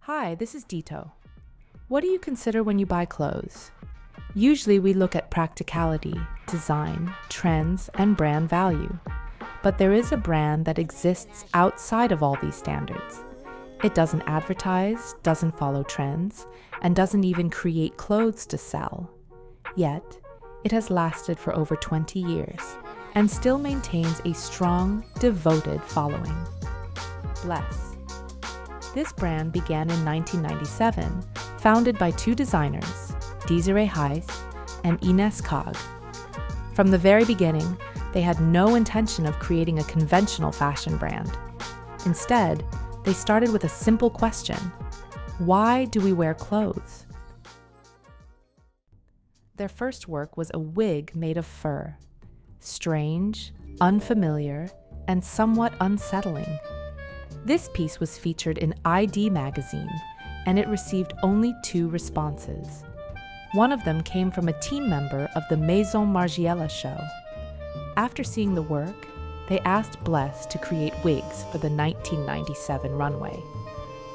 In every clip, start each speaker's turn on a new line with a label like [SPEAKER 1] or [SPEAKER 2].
[SPEAKER 1] Hi, this is Dito. What do you consider when you buy clothes? Usually we look at practicality, design, trends, and brand value. But there is a brand that exists outside of all these standards. It doesn't advertise, doesn't follow trends, and doesn't even create clothes to sell. Yet, it has lasted for over 20 years and still maintains a strong, devoted following. Bless. This brand began in 1997, founded by two designers, Desiree Heiss and Ines Kag. From the very beginning, they had no intention of creating a conventional fashion brand. Instead, they started with a simple question: why do we wear clothes? Their first work was a wig made of fur. Strange, unfamiliar, and somewhat unsettling. This piece was featured in ID magazine, and it received only 2 responses. One of them came from a team member of the Maison Margiela show. After seeing the work, they asked Bless to create wigs for the 1997 runway.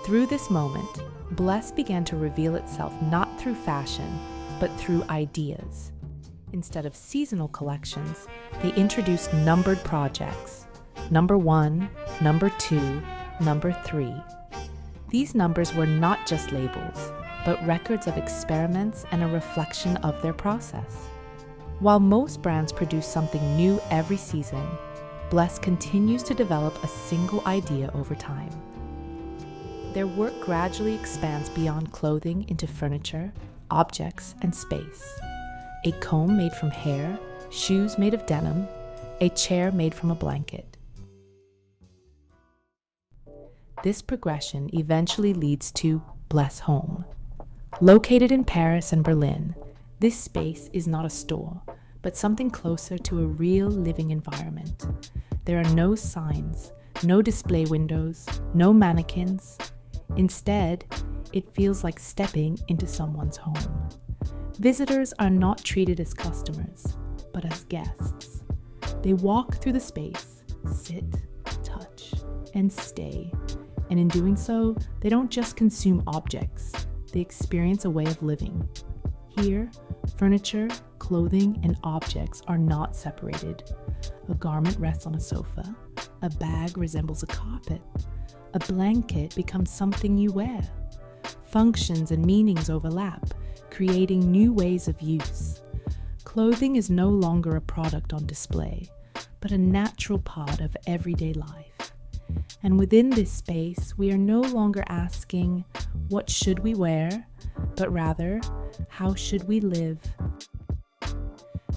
[SPEAKER 1] Through this moment, Bless began to reveal itself not through fashion, but through ideas. Instead of seasonal collections, they introduced numbered projects: number 1, number 2, number 3. These numbers were not just labels, but records of experiments and a reflection of their process. While most brands produce something new every season, Bless continues to develop a single idea over time. Their work gradually expands beyond clothing into furniture, objects, and space. A comb made from hair, shoes made of denim, a chair made from a blanket. This progression eventually leads to Bless Home. Located in Paris and Berlin, this space is not a store, but something closer to a real living environment. There are no signs, no display windows, no mannequins. Instead, it feels like stepping into someone's home. Visitors are not treated as customers, but as guests. They walk through the space, sit, touch, and stay. And in doing so, they don't just consume objects, they experience a way of living. Here, furniture, clothing, and objects are not separated. A garment rests on a sofa, a bag resembles a carpet, a blanket becomes something you wear. Functions and meanings overlap, creating new ways of use. Clothing is no longer a product on display, but a natural part of everyday life. And within this space, we are no longer asking, what should we wear? But rather, how should we live?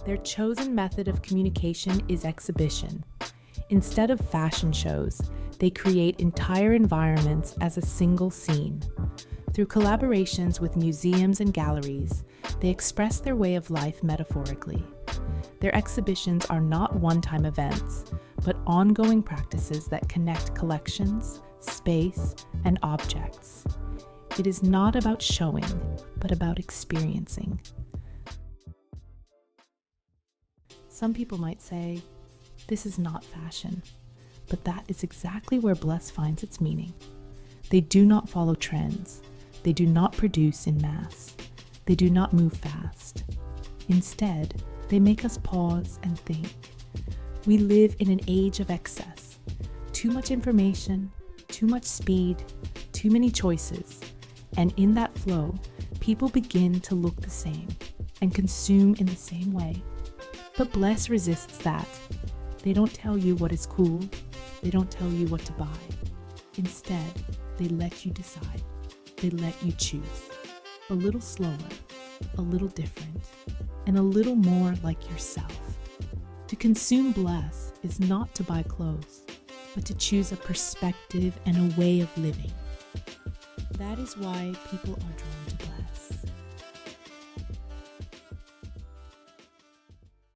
[SPEAKER 1] Their chosen method of communication is exhibition. Instead of fashion shows, they create entire environments as a single scene. Through collaborations with museums and galleries, they express their way of life metaphorically. Their exhibitions are not one-time events, but ongoing practices that connect collections, space, and objects. It is not about showing, but about experiencing. Some people might say, this is not fashion, but that is exactly where Bless finds its meaning. They do not follow trends. They do not produce in mass. They do not move fast. Instead, they make us pause and think. We live in an age of excess. Too much information, too much speed, too many choices. And in that flow, people begin to look the same and consume in the same way. But Bless resists that. They don't tell you what is cool. They don't tell you what to buy. Instead, they let you decide. They let you choose. A little slower, a little different, and a little more like yourself. To consume Bless is not to buy clothes, but to choose a perspective and a way of living. That is why people are drawn to